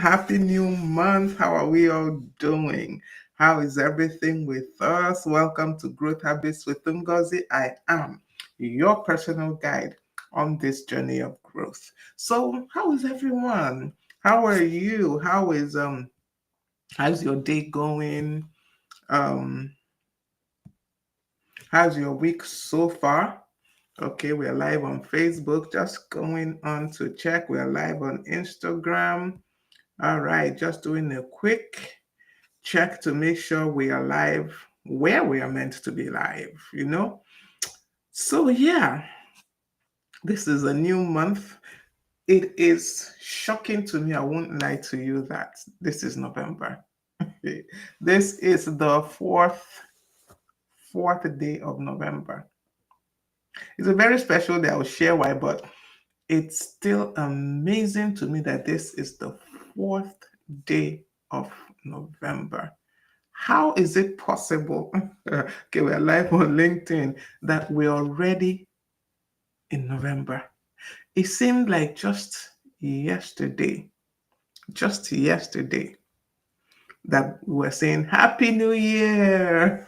Happy new month. How are we all doing? How is everything with us? Welcome to Growth Habits with Ngozi. I am your personal guide on this journey of growth. So, how is everyone? How are you? How's your day going? Um, how's your week so far? Okay, we're live on Facebook. Just going on to check. We're live on Instagram. All right, just doing a quick check to make sure we are live where we are meant to be live. So, yeah, this is a new month. It is shocking to me. I won't lie to you that this is November. This is the fourth day of November. It's a very special day. I'll share why, but it's still amazing to me that this is the fourth day of November. How is it possible? Okay, we're live on LinkedIn that we're already in November. It seemed like just yesterday, that we were saying Happy New Year.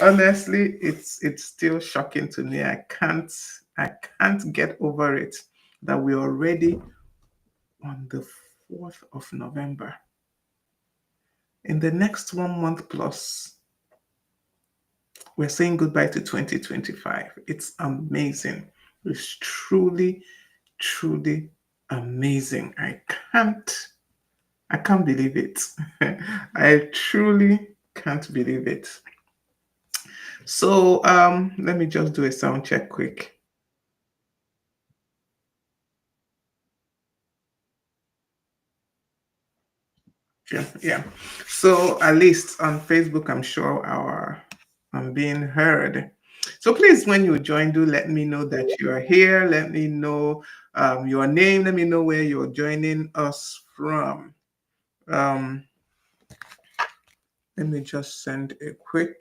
Honestly, it's still shocking to me. I can't get over it that we're already on the 4th of November. In the next 1 month plus, we're saying goodbye to 2025. It's amazing. It's truly, truly amazing. I can't believe it. I truly can't believe it. So let me just do a sound check quick. Yeah. So at least on Facebook, I'm sure I'm being heard. So please, when you join, do let me know that you are here. Let me know your name. Let me know where you're joining us from. Um, Let me just send a quick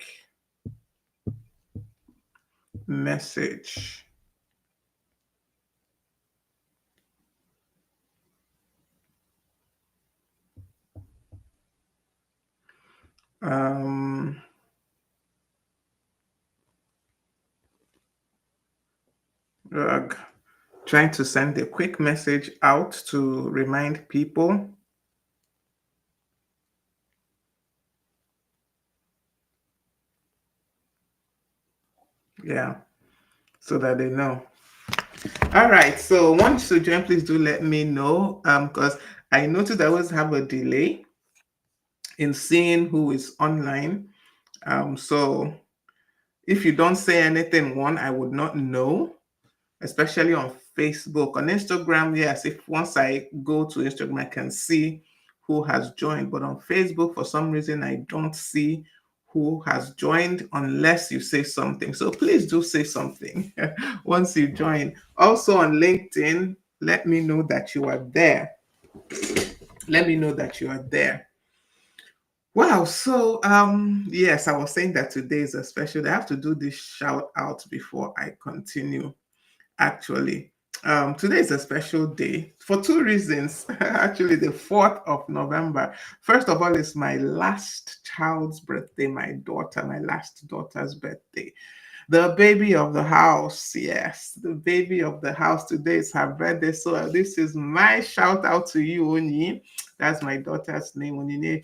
message. Um, ugh, Trying to send a quick message out to remind people. Yeah, so that they know. All right. So once you join, please do let me know. Because I noticed I always have a delay in seeing who is online. So if you don't say anything, I would not know, especially on Facebook. On Instagram, yes, if once I go to Instagram, I can see who has joined. But on Facebook, for some reason, I don't see who has joined unless you say something. So please do say something once you join. Also on LinkedIn, let me know that you are there. Let me know that you are there. Wow. So yes, I was saying that today is a special day. I have to do this shout out before I continue. Actually, today is a special day for two reasons. Actually, the 4th of November. First of all, it's my last child's birthday, my last daughter's birthday. The baby of the house. Yes, the baby of the house. Today is her birthday. So this is my shout out to you, Oni. That's my daughter's name, Onine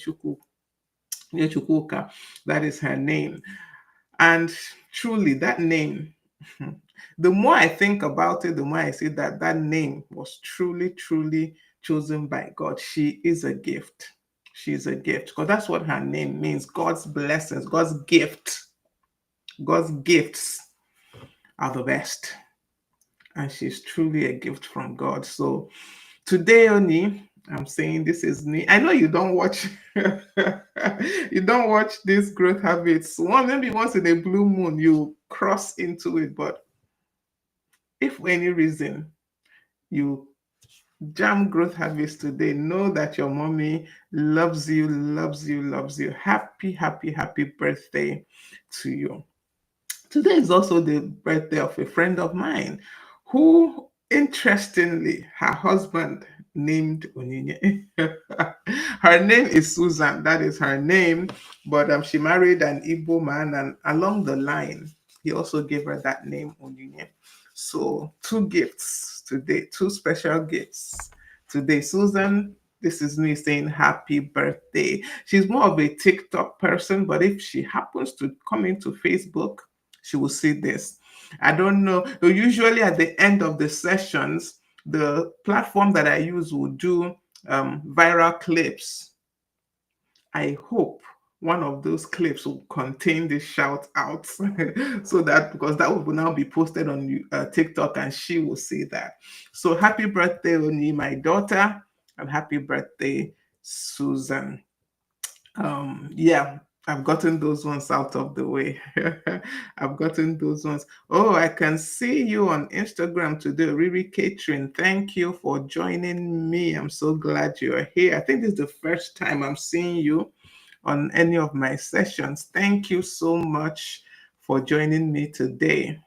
Chukwuka. That is her name. And truly, that name, the more I think about it, the more I see that that name was truly, truly chosen by God. She is a gift. She's a gift because that's what her name means. God's blessings, God's gift. God's gifts are the best. And she's truly a gift from God. So today, Oni, I'm saying this is me. I know you don't watch you don't watch these growth habits. Maybe once in a blue moon you cross into it, but if for any reason you jam growth habits today, know that your mommy loves you, loves you, loves you. Happy, happy, happy birthday to you. Today is also the birthday of a friend of mine who, interestingly, her husband named Onyinye. Her name is Susan. That is her name. But she married an Igbo man, and along the line, he also gave her that name, Onyinye. So, two gifts today, two special gifts today. Susan, this is me saying happy birthday. She's more of a TikTok person, but if she happens to come into Facebook, she will see this. I don't know. Usually at the end of the sessions, the platform that I use will do viral clips. I hope one of those clips will contain this shout out so that because that will now be posted on TikTok and she will see that. So happy birthday, Oni, my daughter, and happy birthday, Susan. Yeah, I've gotten those ones out of the way. I've gotten those ones. Oh, I can see you on Instagram today, Riri Catering. Thank you for joining me. I'm so glad you're here. I think this is the first time I'm seeing you on any of my sessions. Thank you so much for joining me today.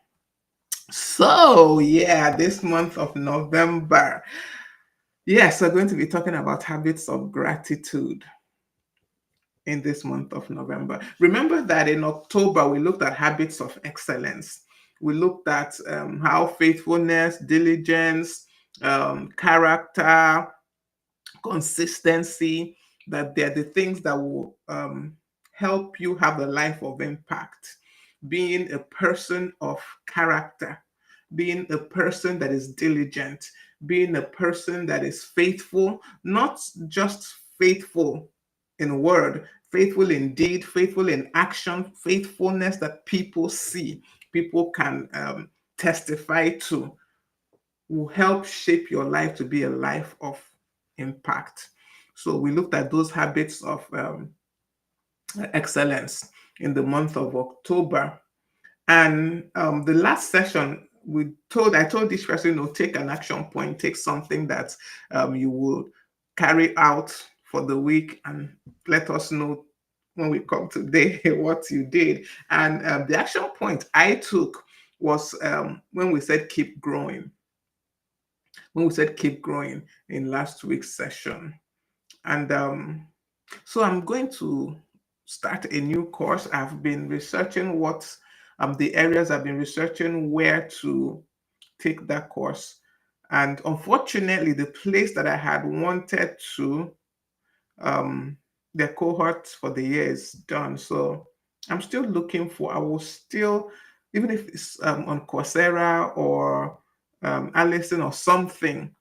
So, yeah, this month of November, yes, we're going to be talking about habits of gratitude in this month of November. Remember that in October, we looked at habits of excellence. We looked at how faithfulness, diligence, character, consistency, that they're the things that will help you have a life of impact. Being a person of character, being a person that is diligent, being a person that is faithful, not just faithful in word, faithful in deed, faithful in action, faithfulness that people see, people can testify to, will help shape your life to be a life of impact. So we looked at those habits of excellence in the month of October. And the last session, I told this person, take an action point, take something that you will carry out for the week and let us know when we come today what you did. And the action point I took was when we said keep growing. When we said keep growing in last week's session. And so I'm going to start a new course. I've been researching what the areas I've been researching where to take that course. And unfortunately, the place that I had wanted to, um, their cohort for the year is done. So I'm still looking I will still, even if it's on Coursera or Allison or something,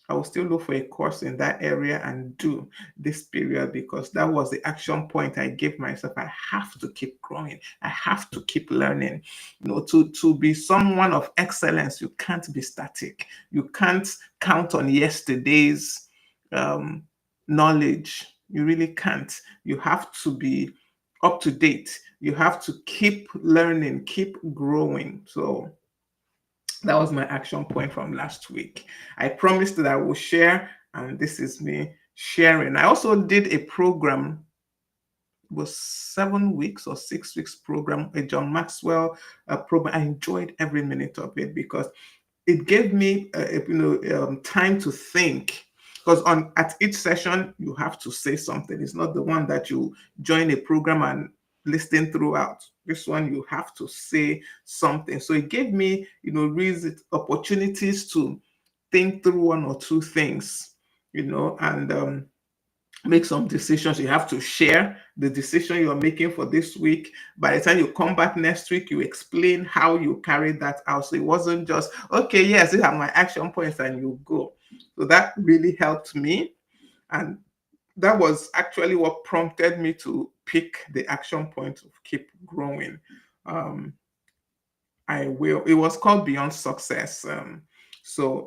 I will still look for a course in that area and do this period because that was the action point I gave myself. I have to keep growing. I have to keep learning. To be someone of excellence, you can't be static. You can't count on yesterday's um, knowledge. You really can't. You have to be up to date. You have to keep learning, keep growing. So that was my action point from last week. I promised that I will share, and this is me sharing. I also did a program, it was 7 weeks or 6 weeks program, a John Maxwell program. I enjoyed every minute of it because it gave me time to think, because on at each session you have to say something. It's not the one that you join a program and listen throughout. This one you have to say something. So it gave me reason opportunities to think through one or two things, and make some decisions. You have to share the decision you're making for this week. By the time you come back next week, you explain how you carried that out. So it wasn't just, okay, yes, these are my action points, and you go. So that really helped me. And that was actually what prompted me to pick the action point of keep growing. Um, it was called Beyond Success. So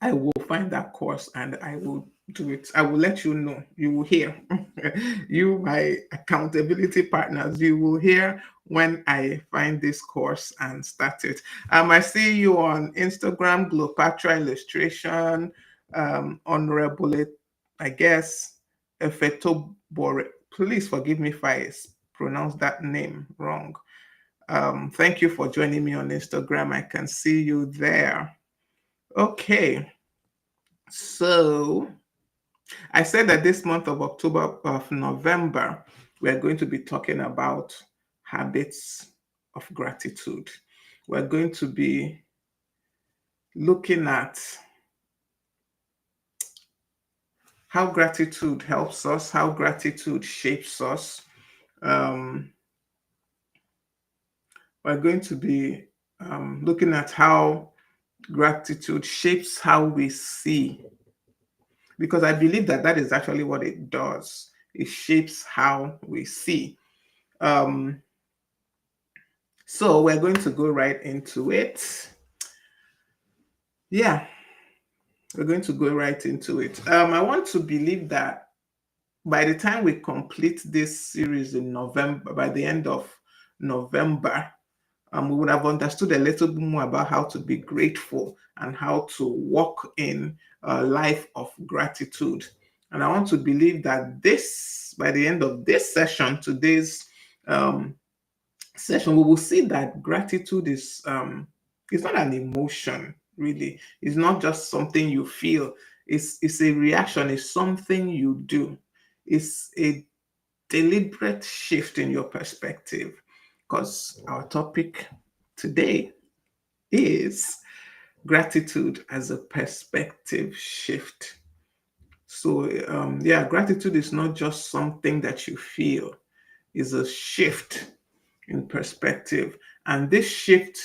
I will find that course and I will do it. I will let you know. You will hear. You, my accountability partners, you will hear when I find this course and start it. I see you on Instagram, Glopatra Illustration, Honorable, I guess, Efetobore. Please forgive me if I pronounce that name wrong. Thank you for joining me on Instagram. I can see you there. Okay. So I said that this month of October, of November, we're going to be talking about habits of gratitude. We're going to be looking at how gratitude helps us, how gratitude shapes us. Um, we're going to be looking at how gratitude shapes how we see, because I believe that that is actually what it does. It shapes how we see. Um, so we're going to go right into it. Yeah, we're going to go right into it. I want to believe that by the time we complete this series in November, by the end of November, we would have understood a little bit more about how to be grateful and how to walk in a life of gratitude. And I want to believe that this, by the end of this session, today's um, session, we will see that gratitude is it's not an emotion, really. It's not just something you feel. It's a reaction. It's something you do. It's a deliberate shift in your perspective, because our topic today is gratitude as a perspective shift. So, yeah, gratitude is not just something that you feel, it's a shift in perspective. And this shift,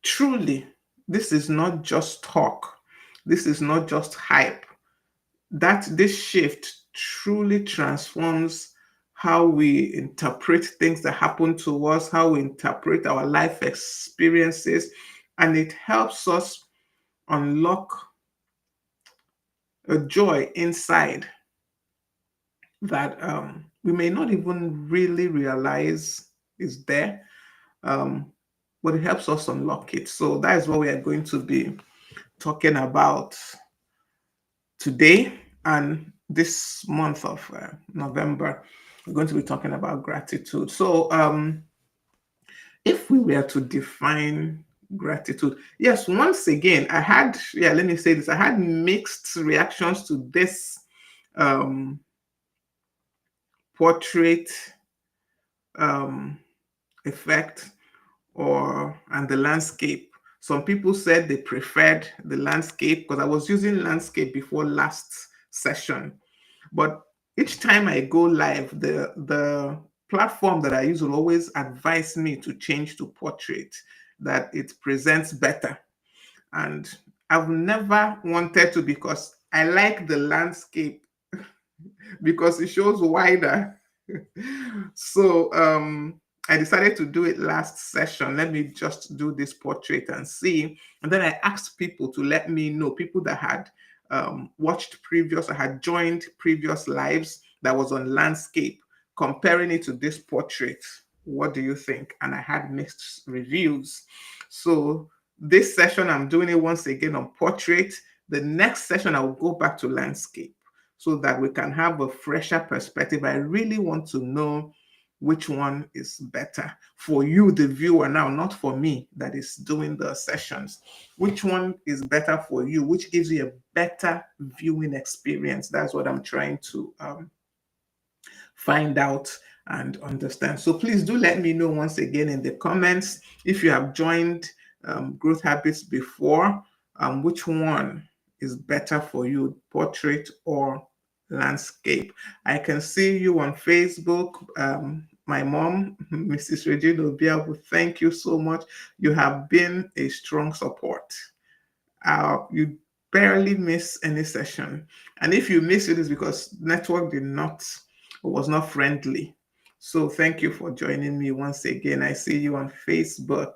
truly, this is not just talk, this is not just hype. That this shift truly transforms how we interpret things that happen to us, how we interpret our life experiences, and it helps us unlock a joy inside that we may not even really realize is there, um, but it helps us unlock it. So that is what we are going to be talking about today and this month of November. We're going to be talking about gratitude. So, if we were to define gratitude, yes, once again, I had, yeah, let me say this, I had mixed reactions to this um, portrait um, effect or and the landscape. Some people said they preferred the landscape because I was using landscape before last session. But each time I go live, the platform that I use will always advise me to change to portrait, that it presents better. And I've never wanted to, because I like the landscape because it shows wider. So I decided to do it last session. Let me just do this portrait and see. And then I asked people to let me know, people that had watched previous, I had joined previous lives that was on landscape, comparing it to this portrait. What do you think? And I had mixed reviews. So this session, I'm doing it once again on portrait. The next session, I'll go back to landscape so that we can have a fresher perspective. I really want to know which one is better for you, the viewer, now, not for me that is doing the sessions. Which one is better for you? Which gives you a better viewing experience? That's what I'm trying to find out and understand. So please do let me know once again in the comments if you have joined Growth Habits before, which one is better for you, portrait or landscape. I can see you on Facebook. My mom, Mrs. Regina Obiabu, thank you so much. You have been a strong support. You barely miss any session. And if you miss it, it's because network did not, was not friendly. So thank you for joining me once again. I see you on Facebook.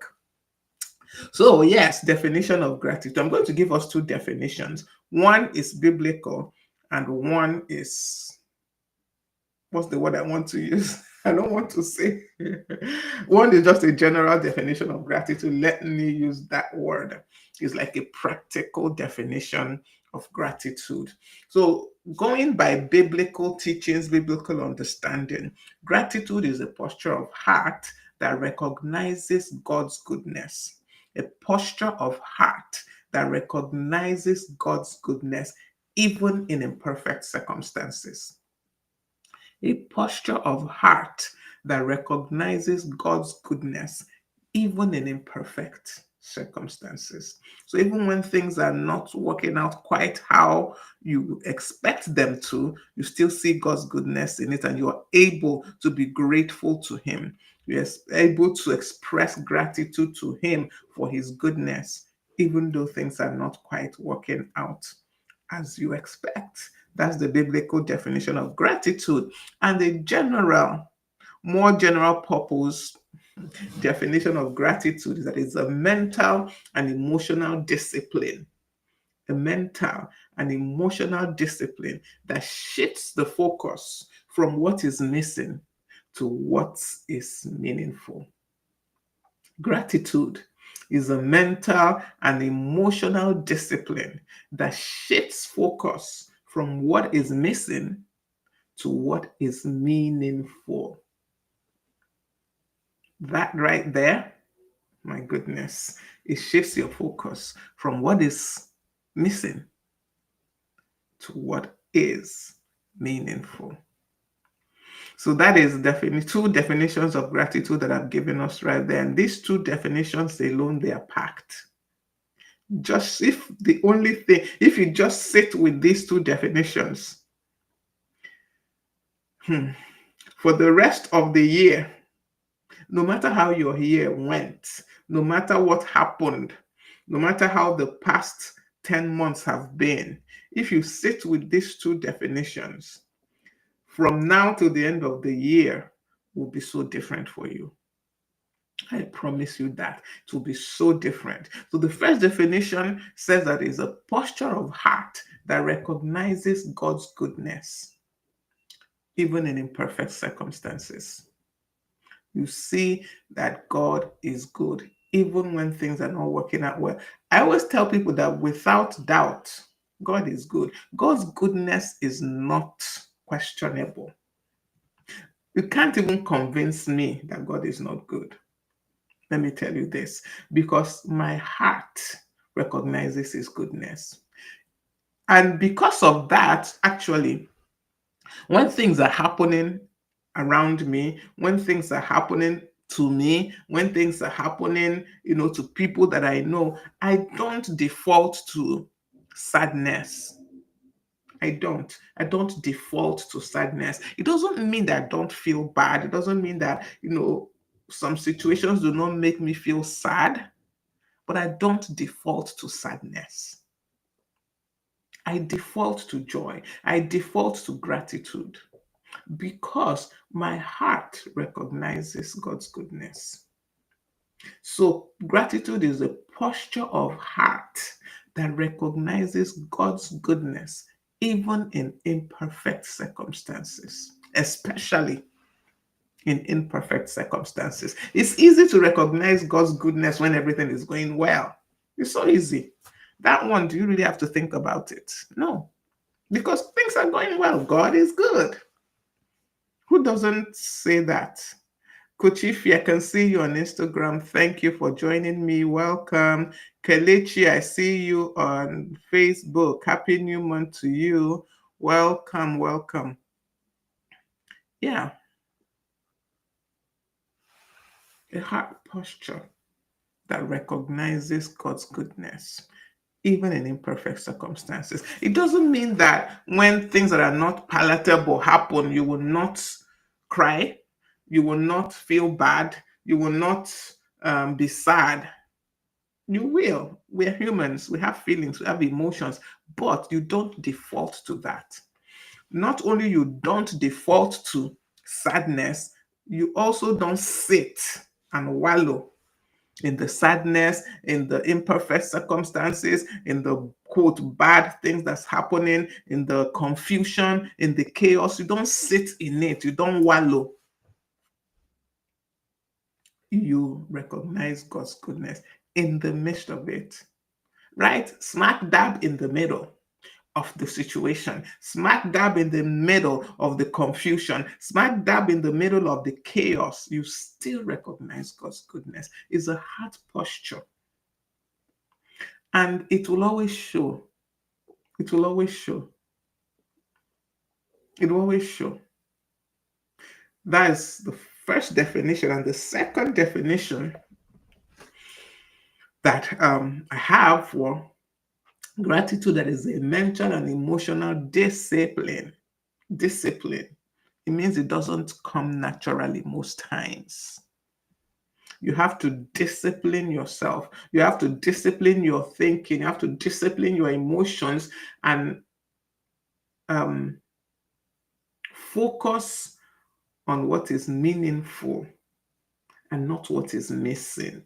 So yes, definition of gratitude. I'm going to give us two definitions. One is biblical and one is, what's the word I want to use? I don't want to say. One is just a general definition of gratitude. Let me use that word. It's like a practical definition of gratitude. So, going by biblical teachings, biblical understanding, gratitude is a posture of heart that recognizes God's goodness. A posture of heart that recognizes God's goodness even in imperfect circumstances. A posture of heart that recognizes God's goodness even in imperfect circumstances. So even when things are not working out quite how you expect them to, you still see God's goodness in it and you are able to be grateful to Him. You're able to express gratitude to Him for His goodness, even though things are not quite working out as you expect. That's the biblical definition of gratitude. And the more general purpose definition of gratitude is that it's a mental and emotional discipline. A mental and emotional discipline that shifts the focus from what is missing to what is meaningful. Gratitude is a mental and emotional discipline that shifts focus from what is missing to what is meaningful. That right there, my goodness, it shifts your focus from what is missing to what is meaningful. So that is two definitions of gratitude that I've given us right there. And these two definitions alone, they are packed. Just if you just sit with these two definitions, for the rest of the year, no matter how your year went, no matter what happened, no matter how the past 10 months have been, if you sit with these two definitions, from now to the end of the year will be so different for you. I promise you that it will be so different. So the first definition says that it's a posture of heart that recognizes God's goodness, even in imperfect circumstances. You see that God is good, even when things are not working out well. I always tell people that without doubt, God is good. God's goodness is not questionable. You can't even convince me that God is not good. Let me tell you this, because my heart recognizes His goodness. And because of that, actually, when things are happening around me, when things are happening to me, when things are happening, to people that I know, I don't default to sadness. I don't default to sadness. It doesn't mean that I don't feel bad. It doesn't mean that, some situations do not make me feel sad, but I don't default to sadness. I default to joy. I default to gratitude because my heart recognizes God's goodness. So gratitude is a posture of heart that recognizes God's goodness even in imperfect circumstances, especially in imperfect circumstances. It's easy to recognize God's goodness when everything is going well. It's so easy. That one, do you really have to think about it? No, because things are going well. God is good. Who doesn't say that? Kuchifi, I can see you on Instagram. Thank you for joining me. Welcome. Kelechi, I see you on Facebook. Happy New Month to you. Welcome, welcome. Yeah. A heart posture that recognizes God's goodness, even in imperfect circumstances. It doesn't mean that when things that are not palatable happen, you will not cry, you will not feel bad, you will not be sad. You will. We're humans, we have feelings, we have emotions, but you don't default to that. Not only you don't default to sadness, you also don't sit and wallow in the sadness, in the imperfect circumstances, in the quote bad things that's happening, in the confusion, in the chaos. You don't sit in it, you don't wallow. You recognize God's goodness in the midst of it, right? Smack dab in the middle of the situation, smack dab in the middle of the confusion, smack dab in the middle of the chaos, you still recognize God's goodness. It's a heart posture. And it will always show. It will always show. It will always show. That is the first definition. And the second definition that I have for gratitude, that is a mental and emotional discipline. Discipline. It means it doesn't come naturally most times. You have to discipline yourself. You have to discipline your thinking. You have to discipline your emotions and um, focus on what is meaningful and not what is missing.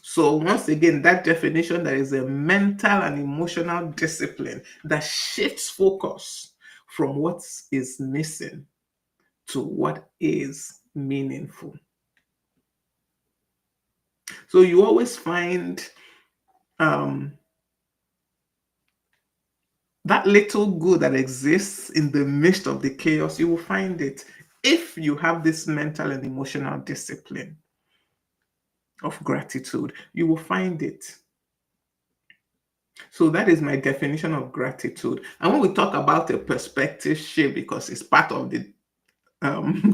So once again, that definition, that is a mental and emotional discipline that shifts focus from what is missing to what is meaningful. So you always find um, that little good that exists in the midst of the chaos. You will find it if you have this mental and emotional discipline of gratitude. You will find it. So that is my definition of gratitude. And when we talk about a perspective shift, because it's part of the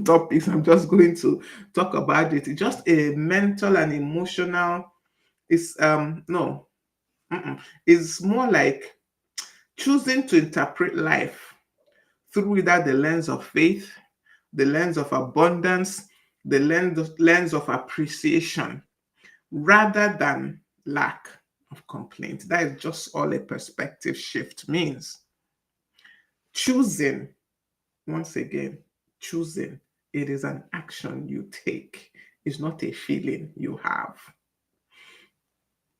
topics, I'm just going to talk about it. It's just a mental and emotional. It's no, it's more like choosing to interpret life through either the lens of faith, the lens of abundance, the lens of appreciation, rather than lack of complaint. That is just all a perspective shift means. Choosing, once again, choosing, it is an action you take. It's not a feeling you have.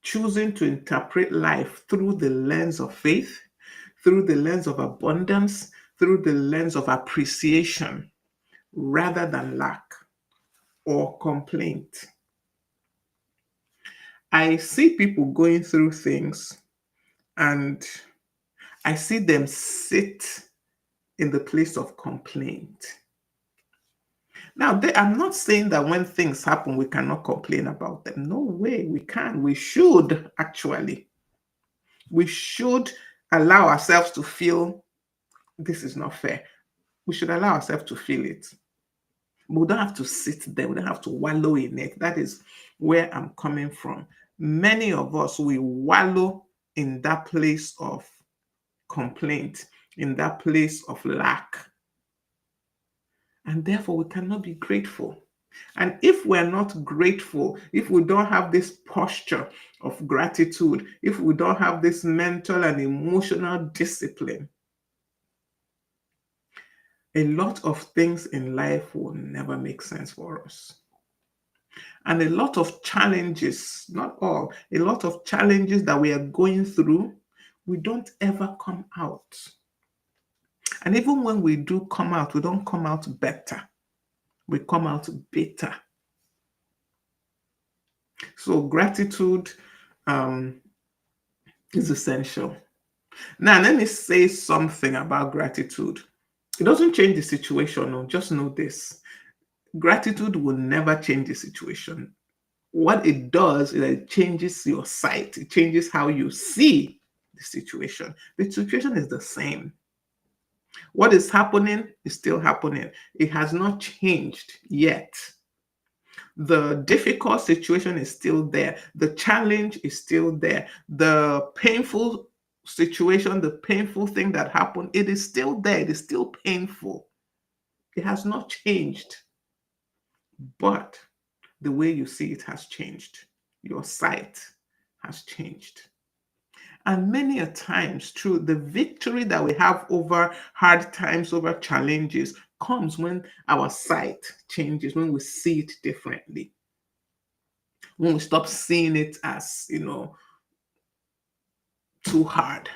Choosing to interpret life through the lens of faith, through the lens of abundance, through the lens of appreciation, rather than lack or complaint. I see people going through things and I see them sit in the place of complaint. Now, I'm not saying that when things happen, we cannot complain about them. No way, we can. We should actually. We should allow ourselves to feel this is not fair. We should allow ourselves to feel it. But we don't have to sit there. We don't have to wallow in it. That is where I'm coming from. Many of us, we wallow in that place of complaint, in that place of lack. And therefore, we cannot be grateful. And if we're not grateful, if we don't have this posture of gratitude, if we don't have this mental and emotional discipline, a lot of things in life will never make sense for us. And a lot of challenges, not all, a lot of challenges that we are going through, we don't ever come out. And even when we do come out, we don't come out better. We come out bitter. So gratitude is essential. Now, let me say something about gratitude. It doesn't change the situation. No, just know this. Gratitude will never change the situation. What it does is that it changes your sight. It changes how you see the situation. The situation is the same. What is happening is still happening. It has not changed yet. The difficult situation is still there. The challenge is still there. The painful situation, the painful thing that happened, it is still there. It is still painful. It has not changed. But the way you see it has changed. Your sight has changed. And many a times, through the victory that we have over hard times, over challenges, comes when our sight changes, when we see it differently. When we stop seeing it as, too hard.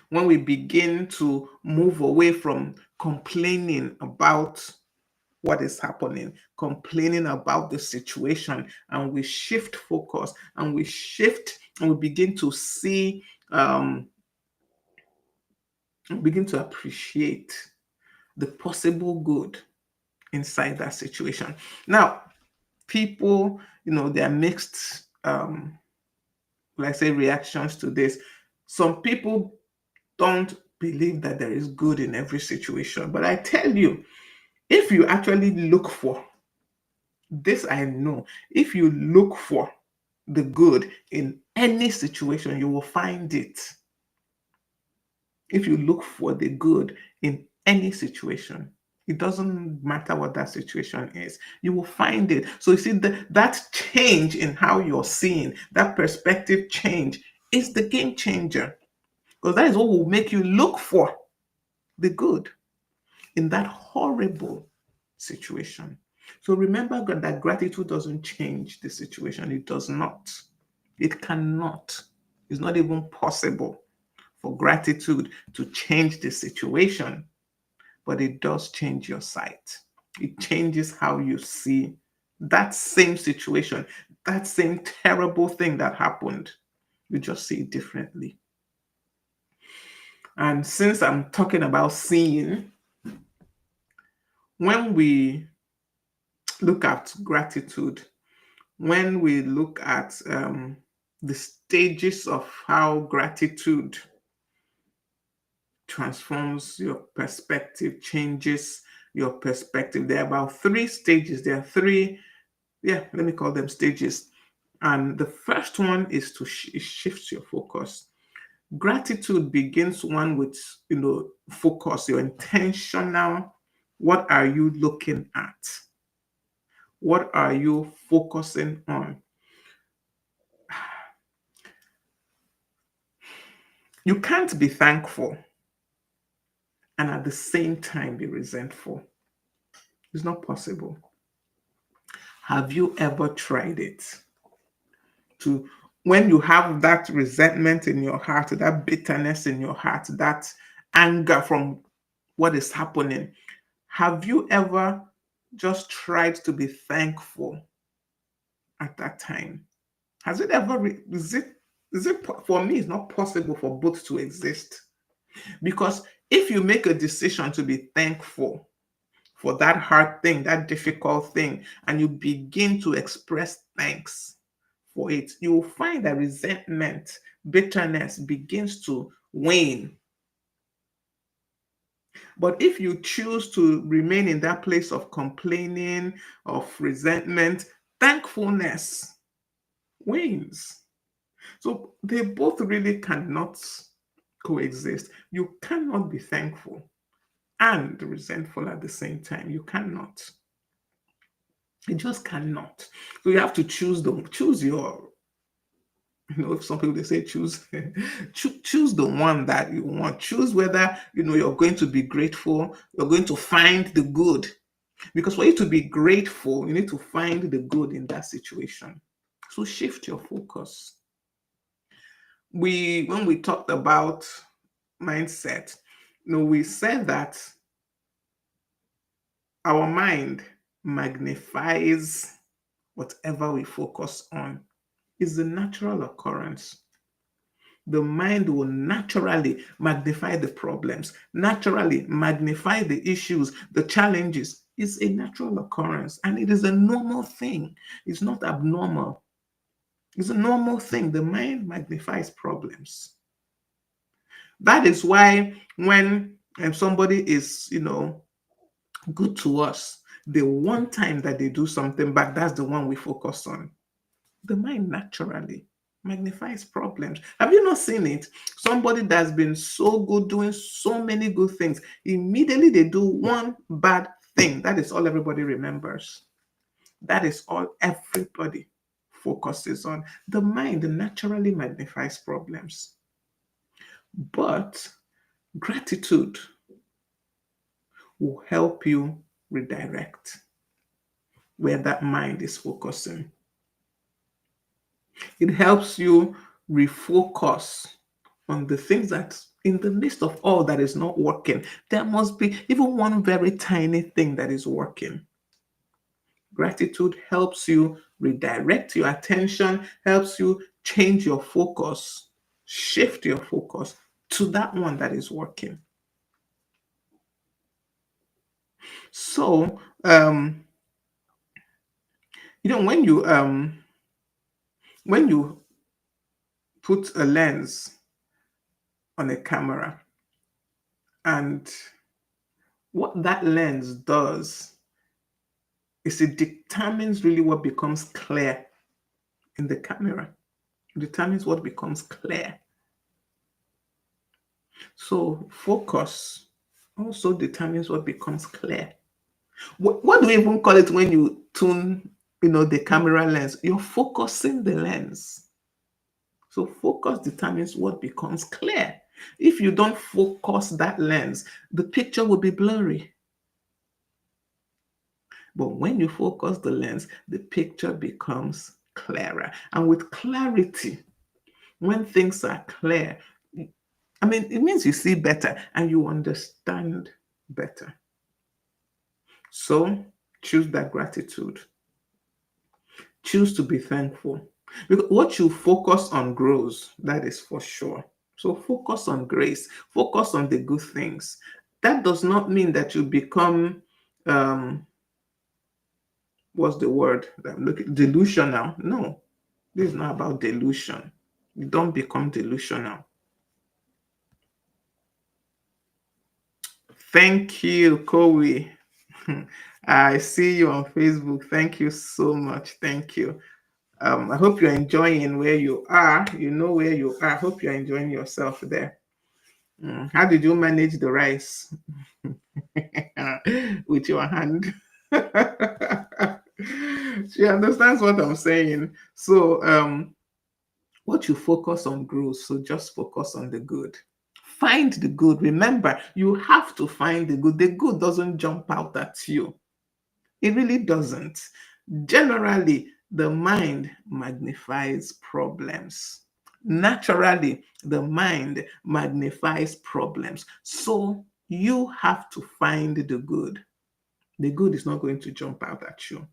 When we begin to move away from complaining about what is happening, complaining about the situation, and we shift focus and we shift and we begin to see, begin to appreciate the possible good inside that situation. Now, people, there are mixed let's say, reactions to this. Some people don't believe that there is good in every situation. But I tell you, if you actually look for this, I know, if you look for the good in any situation, you will find it. If you look for the good in any situation, it doesn't matter what that situation is, you will find it. So you see, that change in how you're seeing, that perspective change is the game changer, because that is what will make you look for the good in that horrible situation. So remember that gratitude doesn't change the situation. It does not. It cannot. It's not even possible for gratitude to change the situation, but it does change your sight. It changes how you see that same situation, that same terrible thing that happened. You just see it differently. And since I'm talking about seeing, when we look at gratitude, when we look at the stages of how gratitude transforms your perspective, changes your perspective, there are about three stages. There are three, yeah, let me call them stages. And the first one is to shift your focus. Gratitude begins one with, focus, your intentional. What are you looking at? What are you focusing on? You can't be thankful and at the same time be resentful. It's not possible. Have you ever tried it? To When you have that resentment in your heart, that bitterness in your heart, that anger from what is happening, have you ever just tried to be thankful at that time? Has it ever, for me, it's not possible for both to exist. Because if you make a decision to be thankful for that hard thing, that difficult thing, and you begin to express thanks for it, you will find that resentment, bitterness begins to wane. But if you choose to remain in that place of complaining, of resentment, thankfulness wanes. So they both really cannot coexist. You cannot be thankful and resentful at the same time. You cannot. You just cannot. So you have to choose them. Choose your, if some people they say choose, choose the one that you want. Choose whether you're going to be grateful, you're going to find the good. Because for you to be grateful, you need to find the good in that situation. So shift your focus. When we talked about mindset, we said that our mind magnifies whatever we focus on. Is a natural occurrence. The mind will naturally magnify the problems, naturally magnify the issues, the challenges. It's a natural occurrence and it is a normal thing. It's not abnormal. It's a normal thing. The mind magnifies problems. That is why when somebody is, good to us, the one time that they do something back, that's the one we focus on. The mind naturally magnifies problems. Have you not seen it? Somebody that's been so good, doing so many good things, immediately they do one bad thing. That is all everybody remembers. That is all everybody focuses on. The mind naturally magnifies problems. But gratitude will help you redirect where that mind is focusing. It helps you refocus on the things that, in the midst of all that is not working, there must be even one very tiny thing that is working. Gratitude helps you redirect your attention, helps you change your focus, shift your focus to that one that is working. So, when you put a lens on a camera, and what that lens does is it determines really what becomes clear in the camera. It determines what becomes clear. So focus also determines what becomes clear. What do we even call it when you tune, the camera lens? You're focusing the lens. So focus determines what becomes clear. If you don't focus that lens, the picture will be blurry. But when you focus the lens, the picture becomes clearer. And with clarity, when things are clear, it means you see better and you understand better. So choose that gratitude. Choose to be thankful. Because what you focus on grows, that is for sure. So focus on grace, focus on the good things. That does not mean that you become, what's the word that I'm looking, delusional. No, this is not about delusion. You don't become delusional. Thank you, Kowi. I see you on Facebook. Thank you so much. Thank you. I hope you're enjoying where you are. You know where you are. I hope you're enjoying yourself there. How did you manage the rice with your hand? She understands what I'm saying. So, what you focus on grows. So just focus on the good. Find the good. Remember, you have to find the good. The good doesn't jump out at you. It really doesn't. Generally, the mind magnifies problems. Naturally, the mind magnifies problems. So you have to find the good. The good is not going to jump out at you.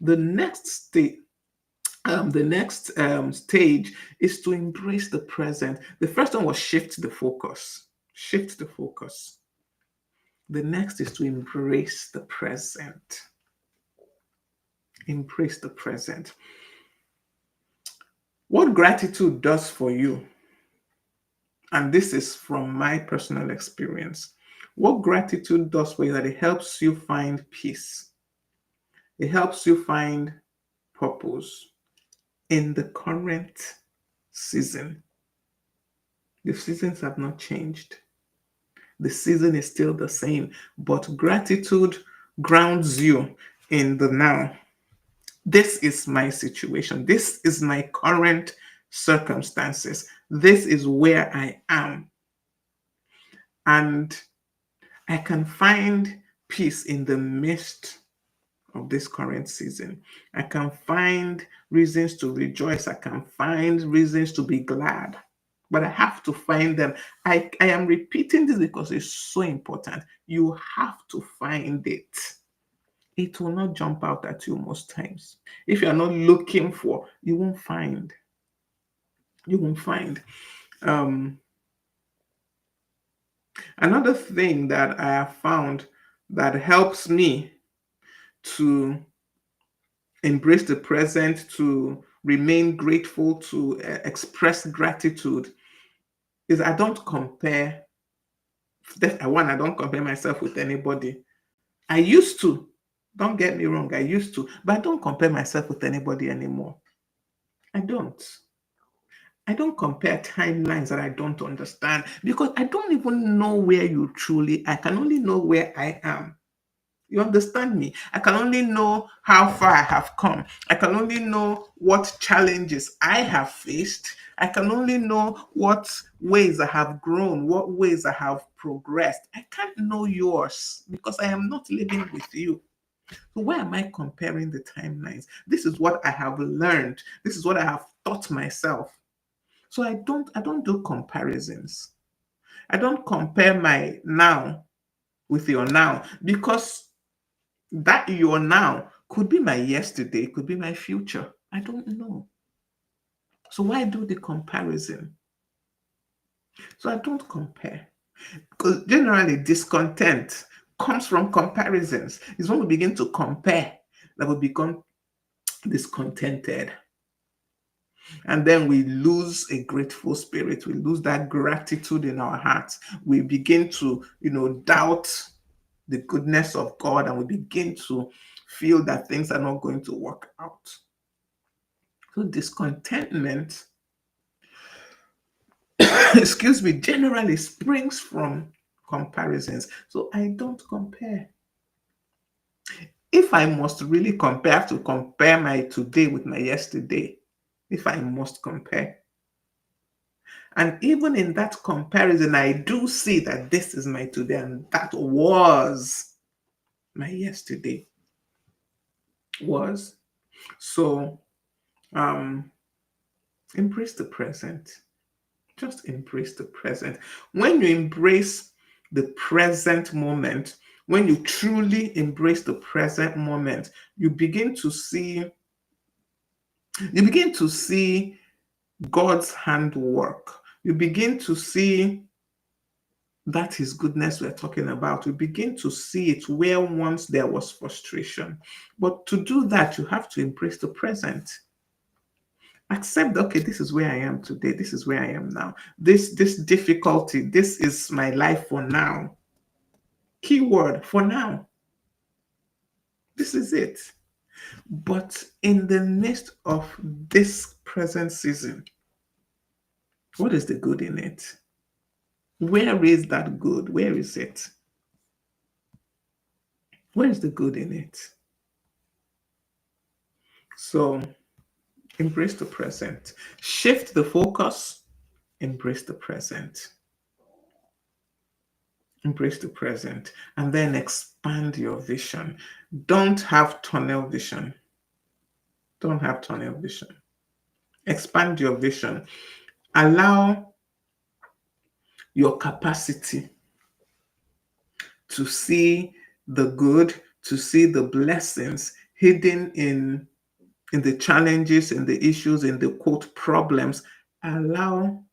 The next stage, stage is to embrace the present. The first one was shift the focus. Shift the focus. The next is to embrace the present. Embrace the present. What gratitude does for you, and this is from my personal experience, what gratitude does for you that it helps you find peace. It helps you find purpose in the current season. The seasons have not changed. The season is still the same, but gratitude grounds you in the now. This is my situation. This is my current circumstances. This is where I am. And I can find peace in the midst of this current season. I can find reasons to rejoice. I can find reasons to be glad. But I have to find them. I am repeating this because it's so important. You have to find it. It will not jump out at you most times. If you are not looking for, you won't find. You won't find. Another thing that I have found that helps me to embrace the present, to remain grateful, to express gratitude is I don't compare. One, I don't compare myself with anybody. I used to. Don't get me wrong, I used to, but I don't compare myself with anybody anymore. I don't. I don't compare timelines that I don't understand because I don't even know where you truly, I can only know where I am. You understand me? I can only know how far I have come. I can only know what challenges I have faced. I can only know what ways I have grown, what ways I have progressed. I can't know yours because I am not living with you. So why am I comparing the timelines? This is what I have learned. This is what I have taught myself. So I don't do comparisons. I don't compare my now with your now because that your now could be my yesterday, could be my future. I don't know. So why do the comparison? So I don't compare. Because generally discontent comes from comparisons. It's when we begin to compare that we become discontented. And then we lose a grateful spirit. We lose that gratitude in our hearts. We begin to, doubt the goodness of God, and we begin to feel that things are not going to work out. So discontentment, excuse me, generally springs from comparisons. So I don't compare. If I must really compare, I have to compare my today with my yesterday. If I must compare. And even in that comparison, I do see that this is my today and that was my yesterday. Was. So embrace the present. Just embrace the present. When you embrace the present moment, when you truly embrace the present moment, you begin to see God's handwork. You begin to see that his goodness we're talking about. We begin to see it where once there was frustration. But to do that, you have to embrace the present. Accept, okay, this is where I am today. This is where I am now. This difficulty, this is my life for now. Keyword, for now. This is it. But in the midst of this present season, what is the good in it? Where is that good? Where is it? Where is the good in it? So embrace the present. Shift the focus. Embrace the present. Embrace the present. And then expand your vision. Don't have tunnel vision. Don't have tunnel vision. Expand your vision. Allow your capacity to see the good, to see the blessings hidden in the challenges, in the issues, in the quote problems. Allow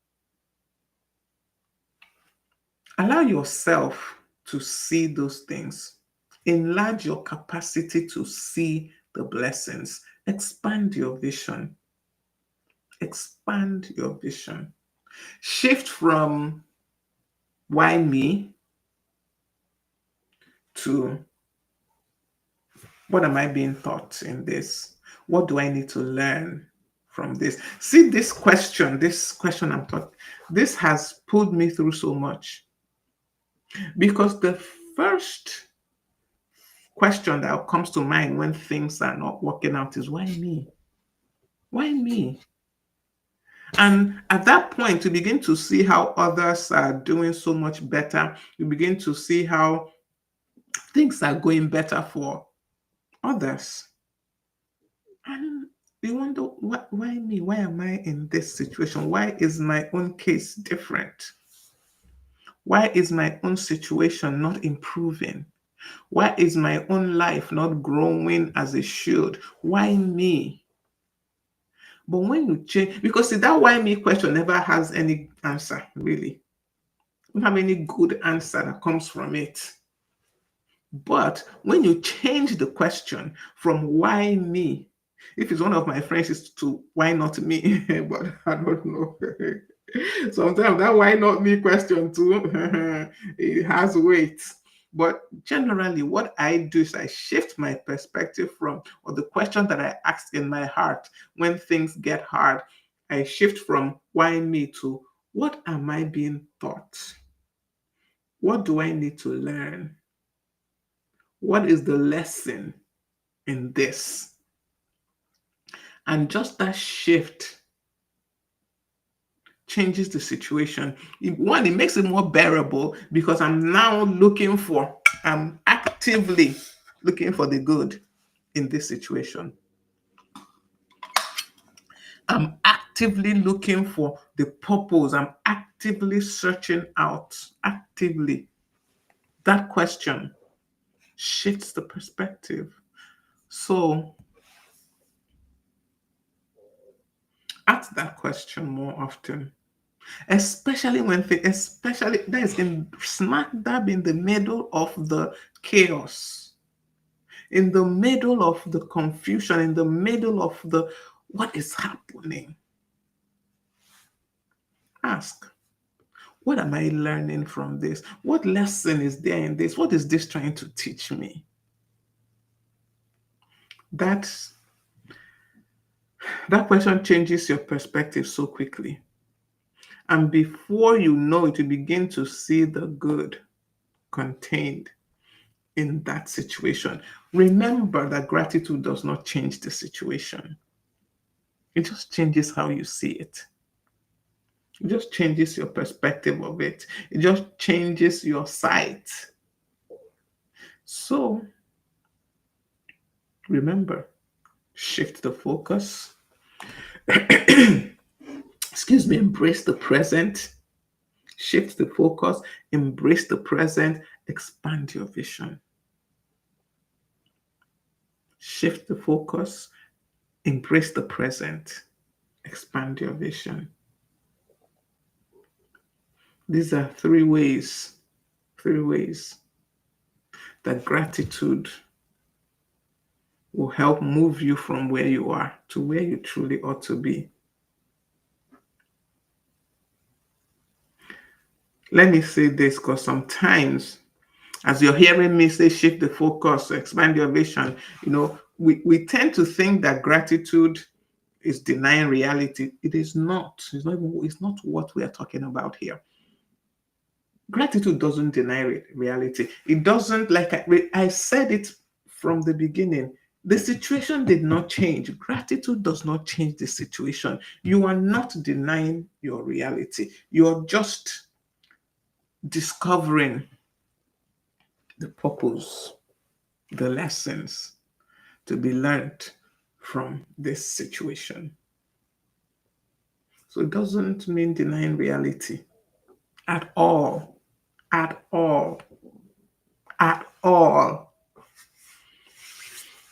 yourself to see those things. Enlarge your capacity to see the blessings. Expand your vision. Expand your vision. Shift from why me to what am I being taught in this? What do I need to learn from this? See, this question I'm talking, this has pulled me through so much. Because the first question that comes to mind when things are not working out is why me? Why me? And at that point, you begin to see how others are doing so much better. You begin to see how things are going better for others. And you wonder, why me? Why am I in this situation? Why is my own case different? Why is my own situation not improving? Why is my own life not growing as it should? Why me? But when you change, because see, that why me question never has any answer, really. You don't have any good answer that comes from it. But when you change the question from why me, if it's one of my friends, is to why not me? But I don't know. Sometimes that why not me question too, it has weight. But generally, what I do is I shift my perspective from, or the question that I ask in my heart when things get hard, I shift from why me to what am I being taught? What do I need to learn? What is the lesson in this? And just that shift changes the situation. One, it makes it more bearable because I'm actively looking for the good in this situation. I'm actively looking for the purpose. I'm actively searching out, actively. That question shifts the perspective. So ask that question more often. Especially that is in smack dab in the middle of the chaos, in the middle of the confusion, in the middle of the what is happening. Ask, what am I learning from this? What lesson is there in this? What is this trying to teach me? That's, that question changes your perspective so quickly. And before you know it, you begin to see the good contained in that situation. Remember that gratitude does not change the situation, it just changes how you see it. It just changes your perspective of it. It just changes your sight. So remember, shift the focus. Excuse me, embrace the present. Shift the focus, embrace the present, expand your vision. Shift the focus, embrace the present, expand your vision. These are three ways that gratitude will help move you from where you are to where you truly ought to be. Let me say this, because sometimes as you're hearing me say shift the focus, expand your vision, we tend to think that gratitude is denying reality. It is not. It's not what we are talking about here. Gratitude doesn't deny reality. It doesn't, like I said it from the beginning. The situation did not change. Gratitude does not change the situation. You are not denying your reality. You're just discovering the purpose, the lessons to be learned from this situation. So it doesn't mean denying reality at all, at all, at all.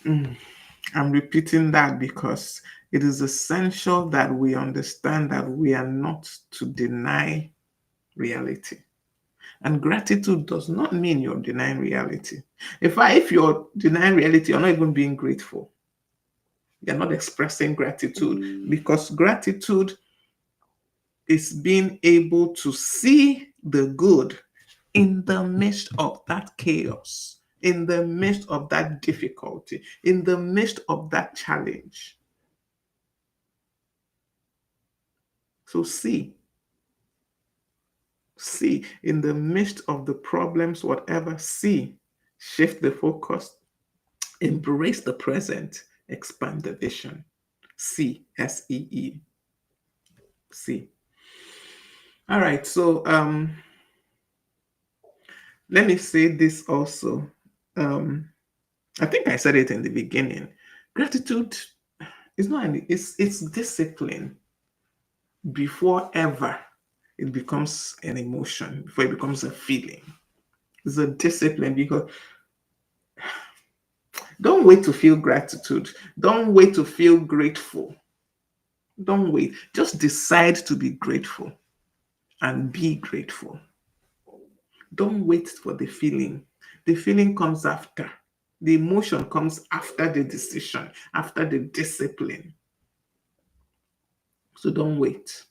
I'm repeating that because it is essential that we understand that we are not to deny reality. And gratitude does not mean you're denying reality. If you're denying reality, you're not even being grateful. You're not expressing gratitude, because gratitude is being able to see the good in the midst of that chaos, in the midst of that difficulty, in the midst of that challenge. So see, in the midst of the problems, whatever, see, shift the focus, embrace the present, expand the vision. See, SEE. See. All right, so let me say this also. I think I said it in the beginning. Gratitude is not any, it's discipline before ever it becomes an emotion, before it becomes a feeling. It's a discipline, because don't wait to feel gratitude. Don't wait to feel grateful. Don't wait. Just decide to be grateful and be grateful. Don't wait for the feeling. The feeling comes after. The emotion comes after the decision, after the discipline. So don't wait.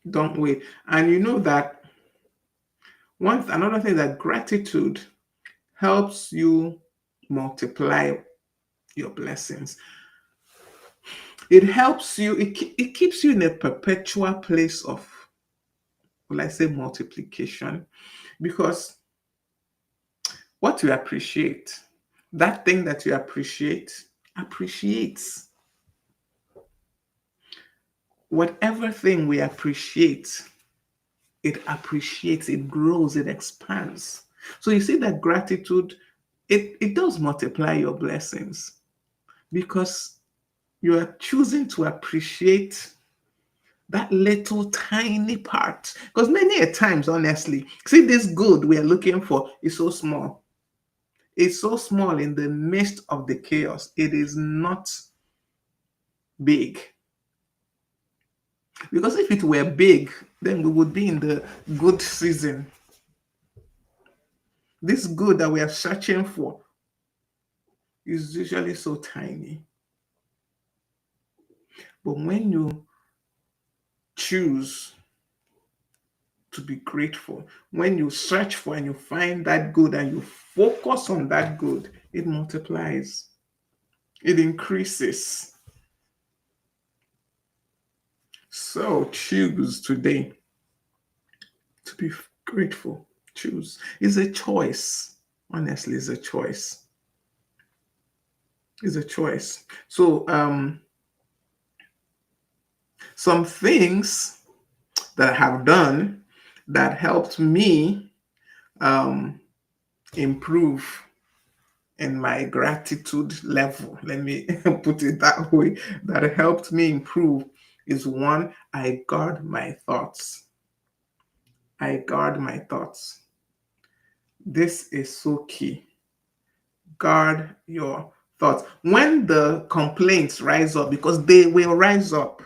Don't wait. And you know that another thing, that gratitude helps you multiply your blessings. It helps you, it keeps you in a perpetual place of, will I say, multiplication, because what you appreciate, that thing that you appreciates. Whatever thing we appreciate, it grows, it expands. So you see that gratitude, it does multiply your blessings, because you are choosing to appreciate that little tiny part. Because many a times, honestly, see, this good we are looking for is so small. It's so small in the midst of the chaos. It is not big. Because if it were big, then we would be in the good season. This good that we are searching for is usually so tiny. But when you Choose to be grateful. When you search for and you find that good and you focus on that good, it multiplies, it increases. So choose today to be grateful. Choose. It's a choice. Honestly, it's a choice. It's a choice. So some things that I have done that helped me um, improve in my gratitude level, let me put it that way, that helped me improve is one, I guard my thoughts. I guard my thoughts. This is so key. Guard your thoughts. When the complaints rise up, because they will rise up,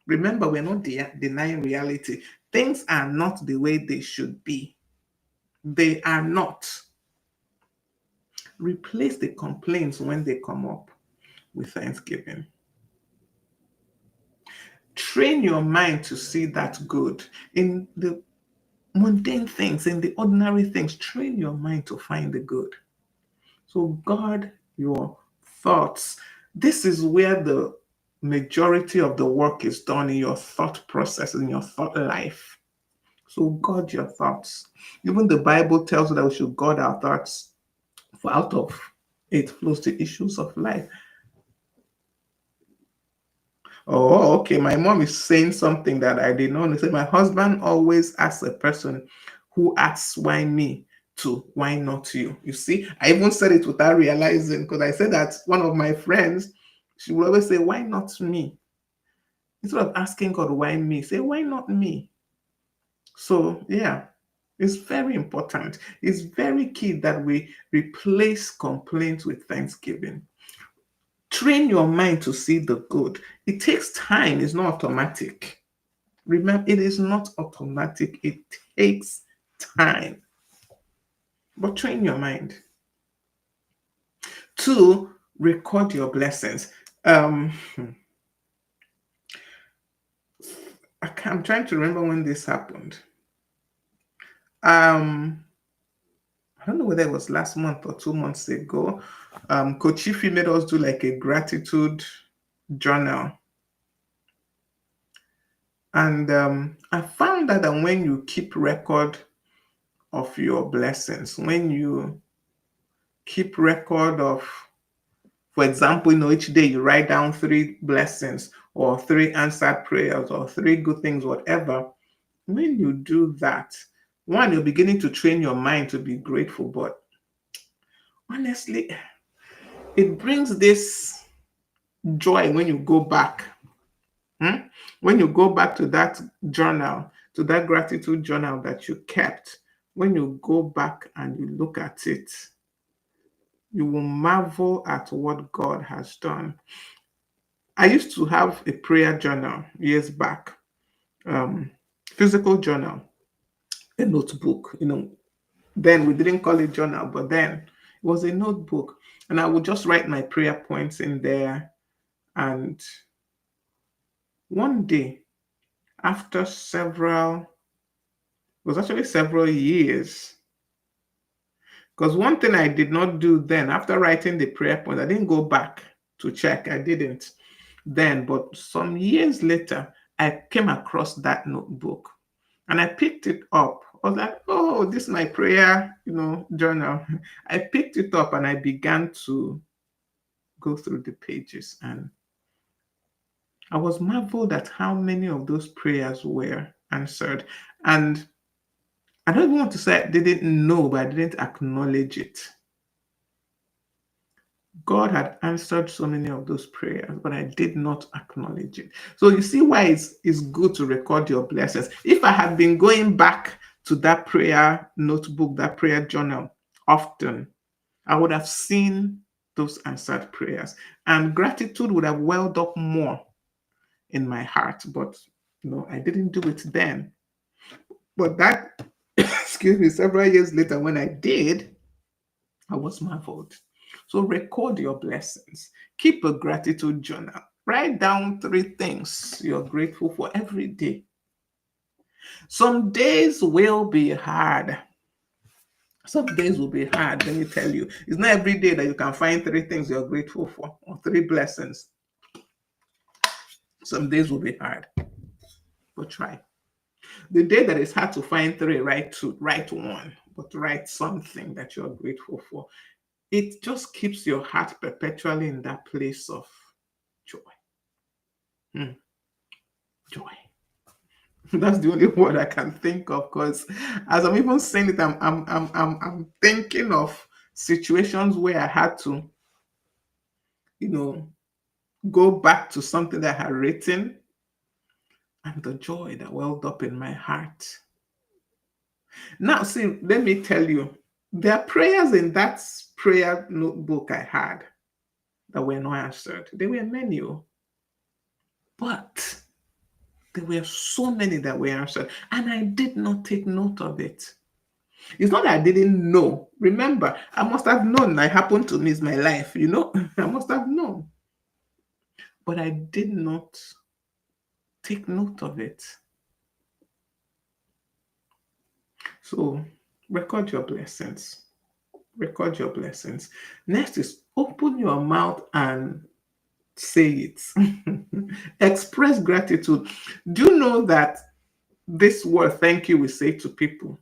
remember, we're not denying reality. Things are not the way they should be. They are not. Replace the complaints when they come up with thanksgiving. Train your mind to see that good in the mundane things, in the ordinary things. Train your mind to find the good. So guard your thoughts. This is where the majority of the work is done, in your thought process, in your thought life. So guard your thoughts. Even the Bible tells us that we should guard our thoughts, for out of it flows the issues of life. Oh, okay. My mom is saying something that I did not know. Say, my husband always asks a person who asks why me to why not you. You see, I even said it without realizing, because I said that one of my friends, she will always say, why not me? Instead of asking God, why me? Say, why not me? So, yeah, it's very important. It's very key that we replace complaints with thanksgiving. Train your mind to see the good. It takes time, it's not automatic. Remember, it is not automatic, it takes time. But train your mind. Two, record your blessings. Um, I'm trying to remember when this happened. Um, I don't know whether it was last month or 2 months ago. Coach Ify made us do like a gratitude journal. And I found that when you keep record of your blessings, when you keep record of, for example, each day you write down 3 blessings or 3 answered prayers or 3 good things, whatever. When you do that, one, you're beginning to train your mind to be grateful. But honestly, it brings this joy when you go back. When you go back to that journal, to that gratitude journal that you kept, when you go back and you look at it, you will marvel at what God has done. I used to have a prayer journal years back, um, physical journal, a notebook. Then we didn't call it journal, but then it was a notebook. And I would just write my prayer points in there. And one day, after it was actually several years, because one thing I did not do then, after writing the prayer points, I didn't go back to check. I didn't then, but some years later, I came across that notebook and I picked it up. I was like, oh, this is my prayer, journal. I picked it up and I began to go through the pages, and I was marveled at how many of those prayers were answered. And I don't even want to say I didn't know, but I didn't acknowledge it. God had answered so many of those prayers, but I did not acknowledge it. So you see why it's good to record your blessings. If I had been going back to that prayer notebook, that prayer journal often, I would have seen those answered prayers, and gratitude would have welled up more in my heart. But I didn't do it then. But that, excuse me, several years later when I did, I was marveled. So record your blessings. Keep a gratitude journal. Write down 3 things you're grateful for every day. Some days will be hard. Some days will be hard, let me tell you. It's not every day that you can find 3 things you're grateful for or 3 blessings. Some days will be hard, but try. The day that it's hard to find 3, write 2, write 1, but write something that you're grateful for. It just keeps your heart perpetually in that place of joy. Hmm, joy. That's the only word I can think of, because as I'm even saying it, I'm thinking of situations where I had to, you know, go back to something that I had written, and the joy that welled up in my heart. Now, see, let me tell you, there are prayers in that prayer notebook I had that were not answered. There were many, but there were so many that were answered, and I did not take note of it. It's not that I didn't know. Remember, I must have known that happened to me in my life, I must have known. But I did not take note of it. So record your blessings. Record your blessings. Next is open your mouth and say it. Express gratitude. Do you know that this word thank you we say to people,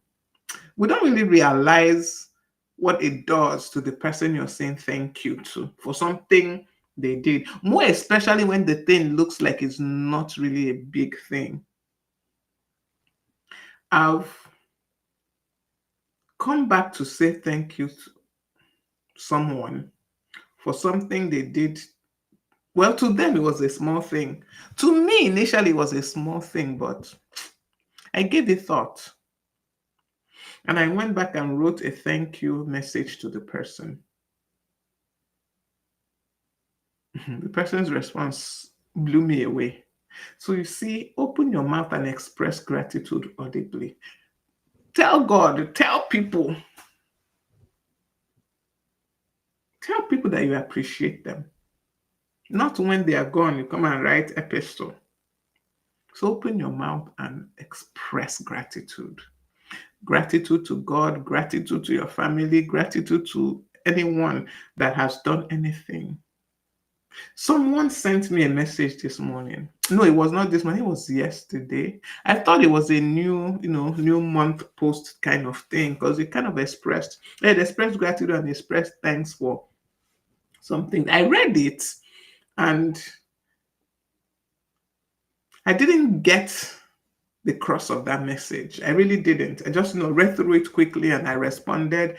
we don't really realize what it does to the person you're saying thank you to for something they did. More especially when the thing looks like it's not really a big thing. I've come back to say thank you to someone for something they did. Well, to them, it was a small thing. To me, initially, it was a small thing, but I gave it thought. And I went back and wrote a thank you message to the person. The person's response blew me away. So you see, open your mouth and express gratitude audibly. Tell God, tell people that you appreciate them. Not when they are gone, you come and write epistle. So open your mouth and express gratitude. Gratitude to God, gratitude to your family, gratitude to anyone that has done anything. Someone sent me a message this morning. No, it was not this morning, it was yesterday. I thought it was a new month post kind of thing, because it kind of it expressed gratitude and expressed thanks for something. I read it and I didn't get the cross of that message. I really didn't. I just read through it quickly and I responded,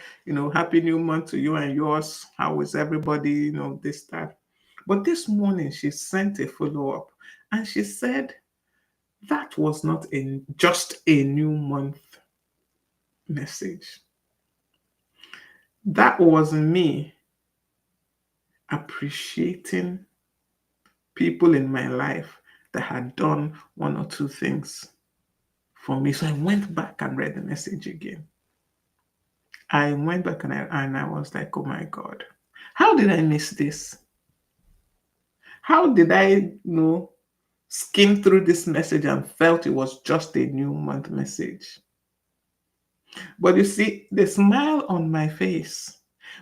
happy new month to you and yours. How is everybody? This, that. But this morning she sent a follow-up and she said that was not just a new month message. That was me appreciating people in my life that had done 1 or 2 things for me. So I went back and read the message again. I went back and I was like, oh my God, how did I miss this? How did I, skim through this message and felt it was just a new month message? But you see, the smile on my face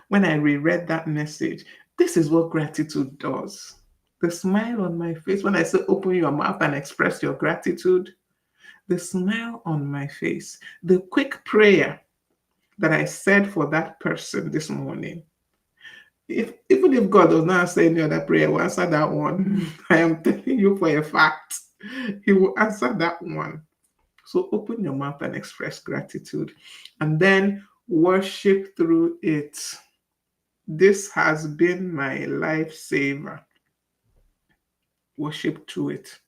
when I reread that message, this is what gratitude does. The smile on my face when I say open your mouth and express your gratitude, the smile on my face, the quick prayer that I said for that person this morning. Even if God does not answer any other prayer, will answer that one. I am telling you for a fact, He will answer that one. So open your mouth and express gratitude, and then worship through it. This has been my lifesaver. Worship through it.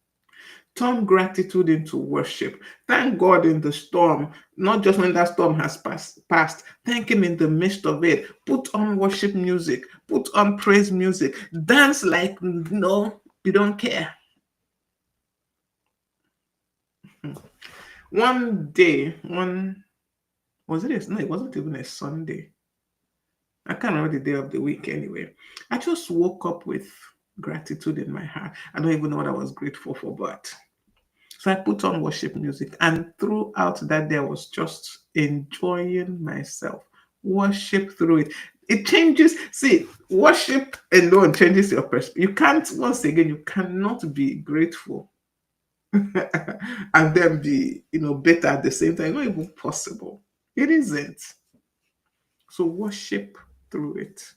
Turn gratitude into worship. Thank God in the storm, not just when that storm has passed. Thank Him in the midst of it. Put on worship music. Put on praise music. Dance like you don't care. One day, was it? No, it wasn't even a Sunday. I can't remember the day of the week anyway. I just woke up with gratitude in my heart. I don't even know what I was grateful for, but so I put on worship music, and throughout that day, I was just enjoying myself. Worship through it. It changes. See, worship alone changes your perspective. You can't, once again, you cannot be grateful and then be, better at the same time. Not even possible. It isn't. So worship through it.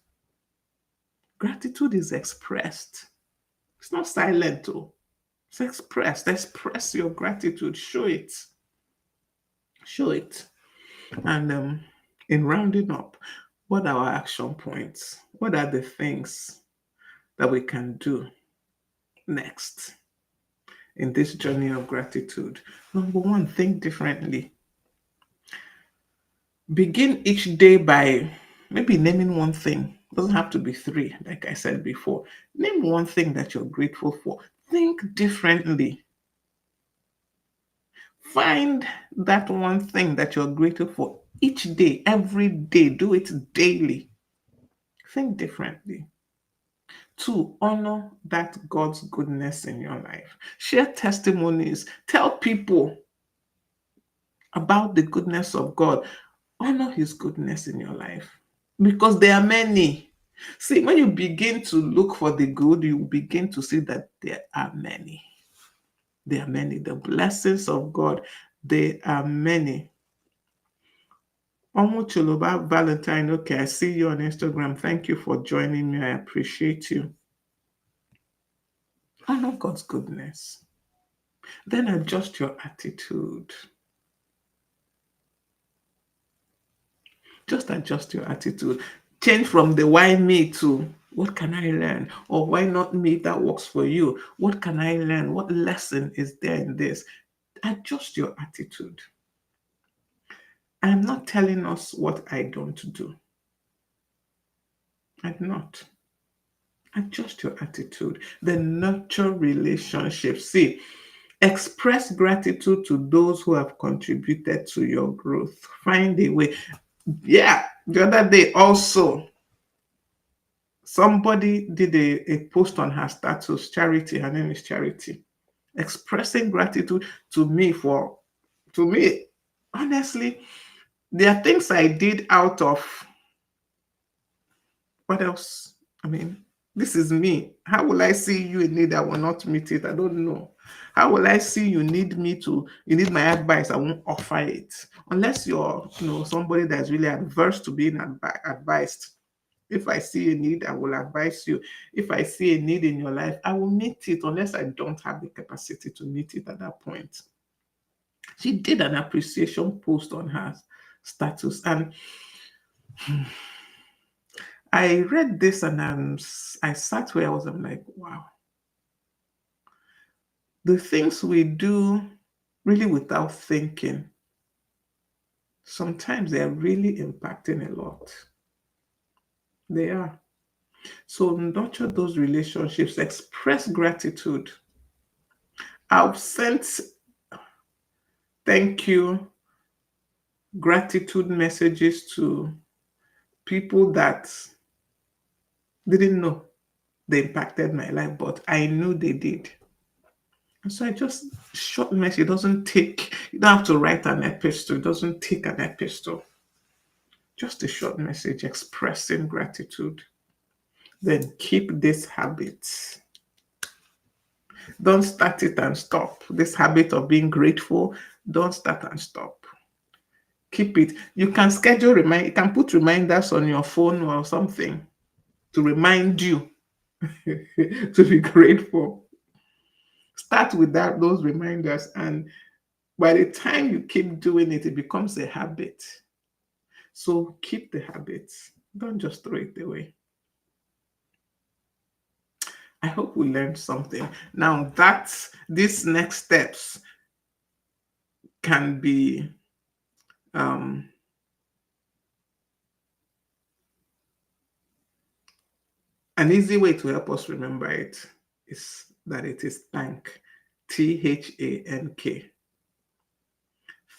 Gratitude is expressed. It's not silent, though. It's expressed. Express your gratitude. Show it. Show it. And in rounding up, what are our action points? What are the things that we can do next in this journey of gratitude? Number one, think differently. Begin each day by maybe naming one thing. It doesn't have to be three, like I said before. Name one thing that you're grateful for. Think differently. Find that one thing that you're grateful for each day, every day. Do it daily. Think differently. Two, honor that God's goodness in your life. Share testimonies. Tell people about the goodness of God. Honor his goodness in your life because there are many. See, when you begin to look for the good, you begin to see that there are many. There are many. The blessings of God, there are many. Omocholoba Valentine, okay, I see you on Instagram. Thank you for joining me. I appreciate you. Honor God's goodness. Then adjust your attitude. Just adjust your attitude. Change from the why me to what can I learn? Or why not me? That works for you. What can I learn? What lesson is there in this? Adjust your attitude. I'm not telling us what I don't do. I'm not. Adjust your attitude. Then nurture relationships. See, express gratitude to those who have contributed to your growth. Find a way. Yeah, the other day also, somebody did a post on her status, Charity. Her name is Charity, expressing gratitude to me for, to me, honestly, there are things I did out of, what else? I mean, this is me. How will I see you in need? I will not meet it. I don't know. How will I see you need me to, you need my advice? I won't offer it. Unless you're, somebody that's really adverse to being advised. If I see a need, I will advise you. If I see a need in your life, I will meet it unless I don't have the capacity to meet it at that point. She did an appreciation post on her status, and I read this and I sat where I'm like, wow. The things we do really without thinking, sometimes they are really impacting a lot. They are. So nurture those relationships, express gratitude. I've sent thank you, gratitude messages to people that didn't know they impacted my life, but I knew they did. And so I just, short message, it doesn't take, you don't have to write an epistle, it doesn't take an epistle. Just a short message expressing gratitude. Then keep this habit. Don't start it and stop. This habit of being grateful, don't start and stop. Keep it. You can schedule you can put reminders on your phone or something to remind you to be grateful. Start with those reminders, and by the time you keep doing it, it becomes a habit. So keep the habit. Don't just throw it away. I hope we learned something. Now that these next steps can be um, an easy way to help us remember it is that it is thank. THANK.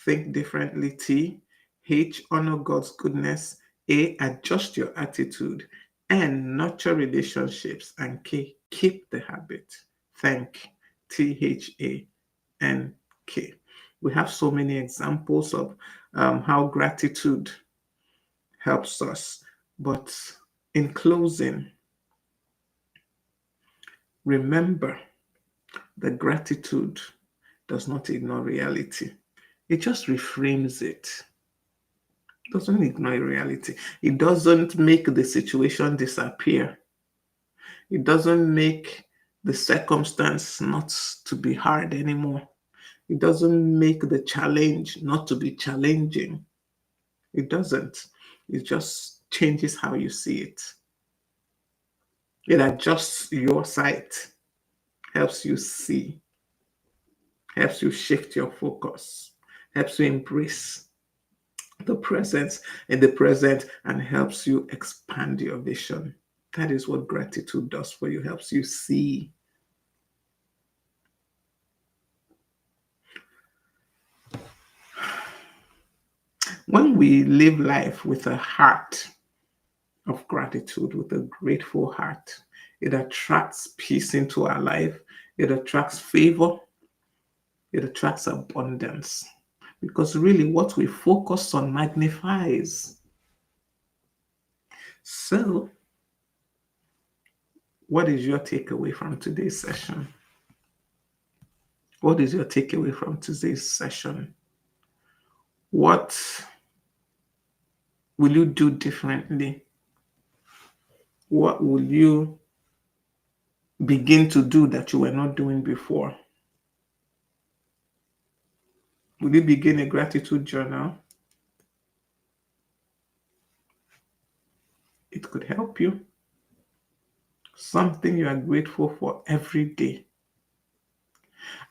Think differently. T. H. Honor God's goodness. A. Adjust your attitude. N, nurture relationships, and K, keep the habit. Thank, THANK. We have so many examples of how gratitude helps us. But in closing, remember that gratitude does not ignore reality. It just reframes it. It doesn't ignore reality. It doesn't make the situation disappear. It doesn't make the circumstance not to be hard anymore. It doesn't make the challenge not to be challenging. It doesn't. It just changes how you see it. It adjusts your sight, helps you see, helps you shift your focus, helps you embrace the presence in the present, and helps you expand your vision. That is what gratitude does for you, helps you see. When we live life with a heart of gratitude, with a grateful heart, it attracts peace into our life, it attracts favor, it attracts abundance. Because really, what we focus on magnifies. So, what is your takeaway from today's session? What is your takeaway from today's session? What will you do differently? What will you begin to do that you were not doing before? Will you begin a gratitude journal? It could help you. Something you are grateful for every day.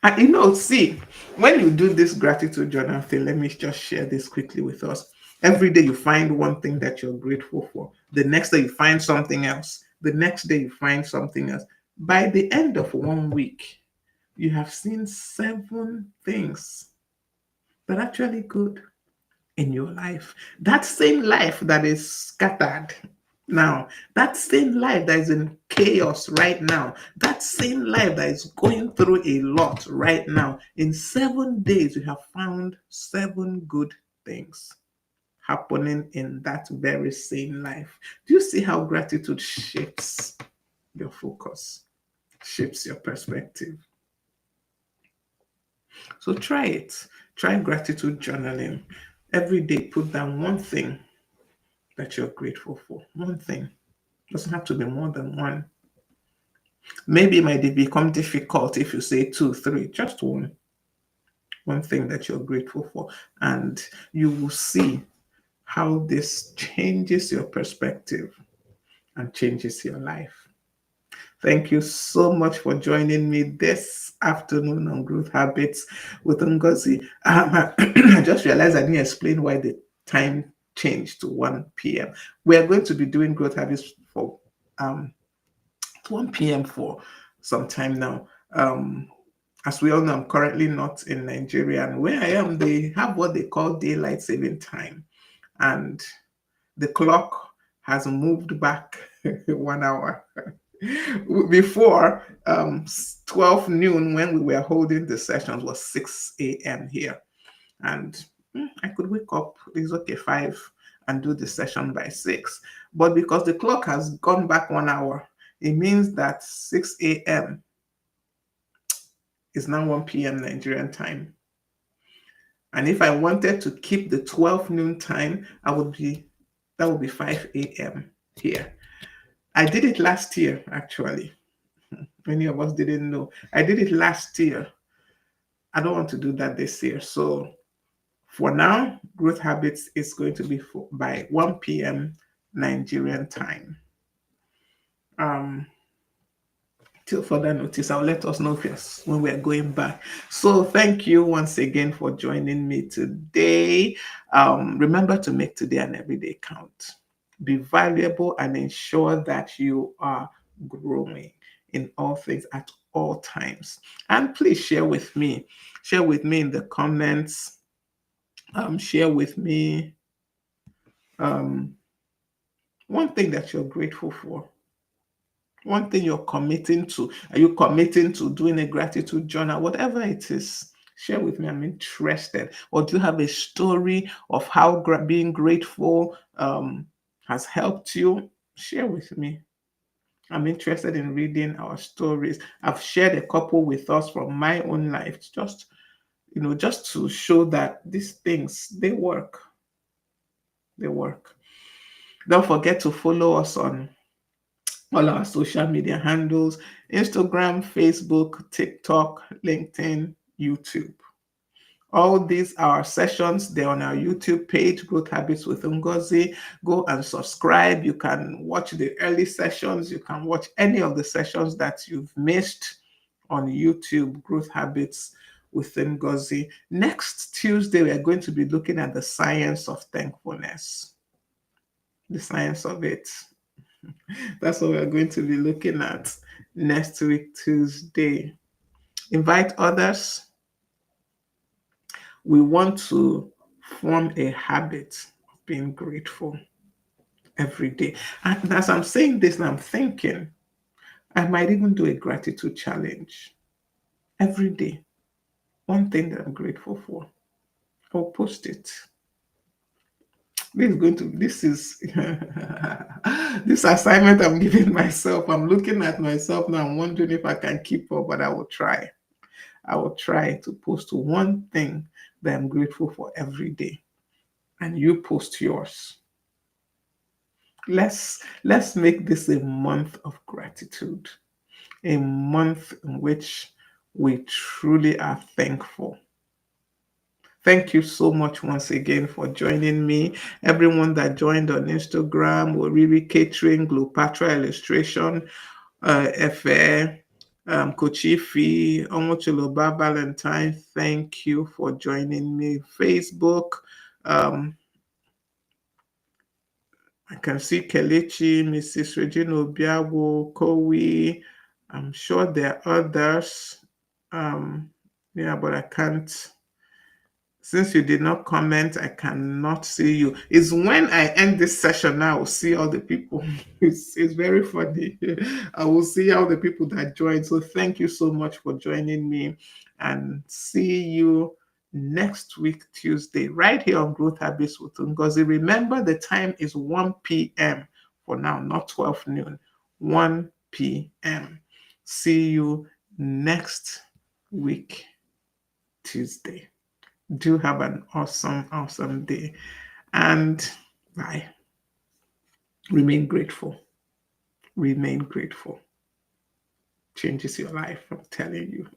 And see, when you do this gratitude journal thing, let me just share this quickly with us. Every day you find one thing that you're grateful for. The next day you find something else. The next day you find something else. By the end of 1 week, you have seen 7 things that are actually good in your life. That same life that is scattered now, that same life that is in chaos right now, that same life that is going through a lot right now, in 7 days, you have found 7 good things happening in that very same life. Do you see how gratitude shapes your focus, shapes your perspective? So try it. Try gratitude journaling. Every day, put down one thing that you're grateful for. One thing. It doesn't have to be more than one. Maybe it might become difficult if you say 2, 3, just one. One thing that you're grateful for. And you will see how this changes your perspective and changes your life. Thank you so much for joining me this afternoon on Growth Habits with Ngozi. I just realized I didn't explain why the time changed to 1 p.m. We are going to be doing Growth Habits for 1 p.m. for some time now. As we all know, I'm currently not in Nigeria, and where I am, they have what they call daylight saving time. And the clock has moved back 1 hour. Before 12 noon, when we were holding the sessions, was 6 a.m. here. And I could wake up, it's okay, 5 and do the session by 6. But because the clock has gone back 1 hour, it means that 6 a.m. is now 1 p.m. Nigerian time. And if I wanted to keep the 12 noon time, that would be 5 a.m. here. I did it last year, actually. Many of us didn't know. I did it last year. I don't want to do that this year. So for now, Growth Habits is going to be by 1 p.m. Nigerian time. Till further notice, I'll let us know when we're going back. So thank you once again for joining me today. Remember to make today and every day count. Be valuable and ensure that you are growing in all things at all times. And please share with me. Share with me in the comments. Share with me One thing that you're grateful for. One thing you're committing to. Are you committing to doing a gratitude journal? Whatever it is, share with me. I'm interested. Or do you have a story of how being grateful has helped you? Share with me. I'm interested in reading our stories. I've shared a couple with us from my own life, just to show that these things they work. They work. Don't forget to follow us on all our social media handles: Instagram, Facebook, TikTok, LinkedIn, YouTube. All these are sessions. They're on our YouTube page, Growth Habits with Ngozi. Go and subscribe. You can watch the early sessions. You can watch any of the sessions that you've missed on YouTube, Growth Habits with Ngozi. Next Tuesday, we are going to be looking at the science of thankfulness. The science of it. That's what we're going to be looking at next week, Tuesday. Invite others. We want to form a habit of being grateful every day. And as I'm saying this, I'm thinking I might even do a gratitude challenge every day. One thing that I'm grateful for. I'll post it. This is this assignment I'm giving myself. I'm looking at myself now. I'm wondering if I can keep up, but I will try. I will try to post one thing that I'm grateful for every day. And you post yours. Let's make this a month of gratitude, a month in which we truly are thankful. Thank you so much once again for joining me. Everyone that joined on Instagram, Oriri Catering, Cleopatra Illustration, Efe, Kochifi, Omochiloba Valentine, thank you for joining me. Facebook, um, I can see Kelechi, Mrs. Regina Obiago, Kowi. I'm sure there are others. Yeah, but I can't. Since you did not comment, I cannot see you. It's when I end this session now, I will see all the people. It's very funny. I will see all the people that joined. So thank you so much for joining me, and see you next week, Tuesday, right here on Growth Habits with Ngozi. Remember, the time is 1 p.m. for now, not 12 noon. 1 p.m. See you next week, Tuesday. Do have an awesome, awesome day. And bye. Remain grateful. Remain grateful. Changes your life, I'm telling you.